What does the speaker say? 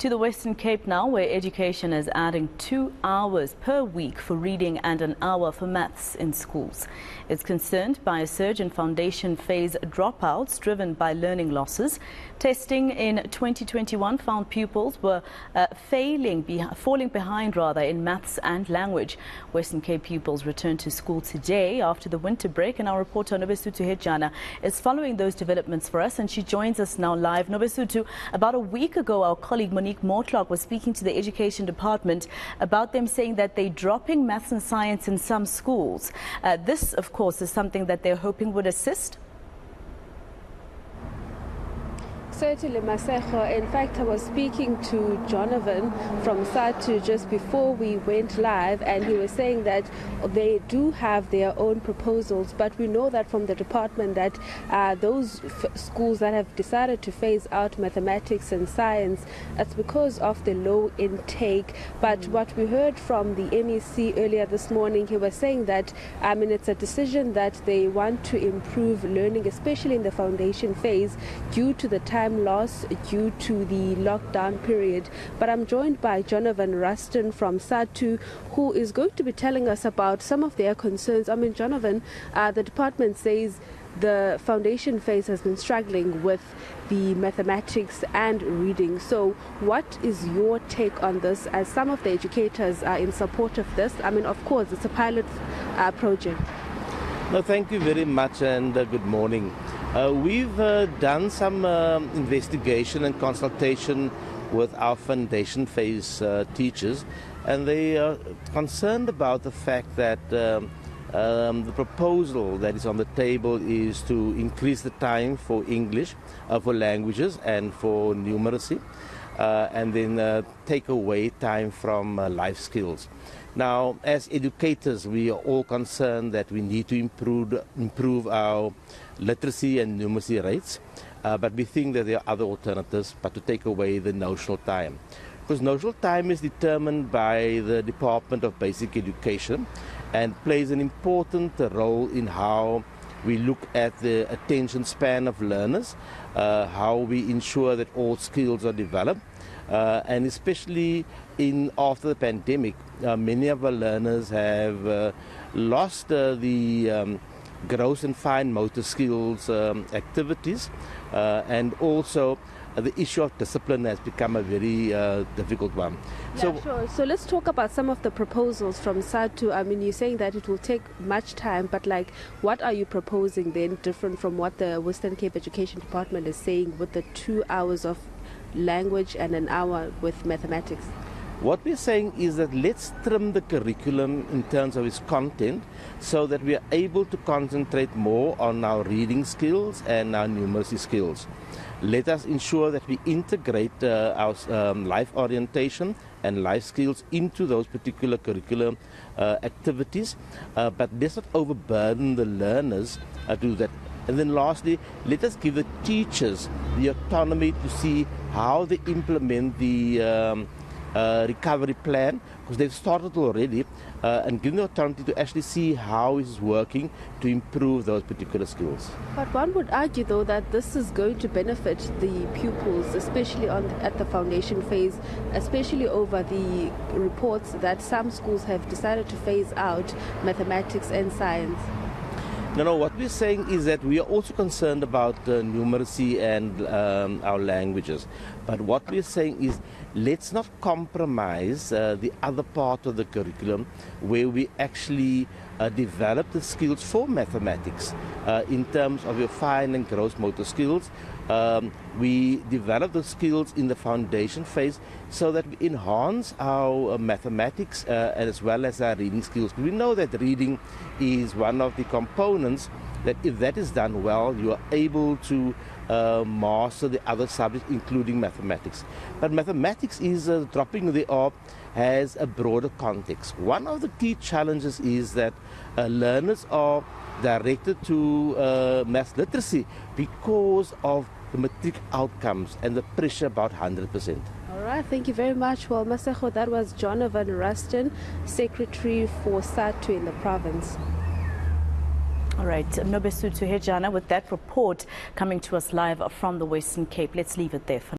To the Western Cape now, where education is adding 2 hours per week for reading and an hour for maths in schools. It's concerned by a surge in foundation phase dropouts driven by learning losses. Testing in 2021 found pupils were falling behind in maths and language. Western Cape pupils returned to school today after the winter break, and our reporter Nobesuthu Hejana is following those developments for us, and she joins us now live. Nobesuthu, about a week ago, our colleague Monique Mortlock was speaking to the Education Department about them saying that they're dropping maths and science in some schools. This, of course, is something that they're hoping would assist. Certainly, Masejo. In fact, I was speaking to Jonathan from SADTU just before we went live, and he was saying that they do have their own proposals, but we know that from the department that those schools that have decided to phase out mathematics and science, it's because of the low intake. But what we heard from the MEC earlier this morning, he was saying that it's a decision that they want to improve learning, especially in the foundation phase, due to the time loss due to the lockdown period. But I'm joined by Jonathan Ruston from SADTU, who is going to be telling us about some of their concerns. Jonathan, the department says the foundation phase has been struggling with the mathematics and reading. So what is your take on this, as some of the educators are in support of this? Of course, it's a pilot project. No, thank you very much, and good morning. We've done some investigation and consultation with our foundation phase teachers, and they are concerned about the fact that the proposal that is on the table is to increase the time for English, for languages and for numeracy, and then take away time from life skills. Now, as educators, we are all concerned that we need to improve our literacy and numeracy rates, but we think that there are other alternatives but to take away the notional time. Because notional time is determined by the Department of Basic Education and plays an important role in how we look at the attention span of learners, how we ensure that all skills are developed, and especially after the pandemic, many of our learners have lost the gross and fine motor skills activities, and also the issue of discipline has become a very difficult one. Yeah, sure. So let's talk about some of the proposals from SADTU. You're saying that it will take much time, but what are you proposing then, different from what the Western Cape Education Department is saying with the 2 hours of language and an hour with mathematics? What we're saying is that let's trim the curriculum in terms of its content so that we are able to concentrate more on our reading skills and our numeracy skills. Let us ensure that we integrate our life orientation and life skills into those particular curriculum activities, but let's not overburden the learners to do that. And then lastly, let us give the teachers the autonomy to see how they implement the recovery plan, because they've started already, and give them the autonomy to actually see how it's working to improve those particular skills. But one would argue, though, that this is going to benefit the pupils, especially at the foundation phase, especially over the reports that some schools have decided to phase out mathematics and science. No, what we're saying is that we are also concerned about numeracy and our languages. But what we're saying is let's not compromise the other part of the curriculum where we actually develop the skills for mathematics in terms of your fine and gross motor skills. We develop the skills in the foundation phase so that we enhance our mathematics as well as our reading skills. We know that reading is one of the components that, if that is done well, you are able to master the other subjects, including mathematics. But mathematics is dropping the off has a broader context. One of the key challenges is that learners are directed to math literacy because of the matric outcomes and the pressure about 100%. All right, thank you very much. Well, Masejo, that was Jonathan Ruston, Secretary for SADTU in the province. All right, Nobesuthu Hejana with that report coming to us live from the Western Cape. Let's leave it there for now.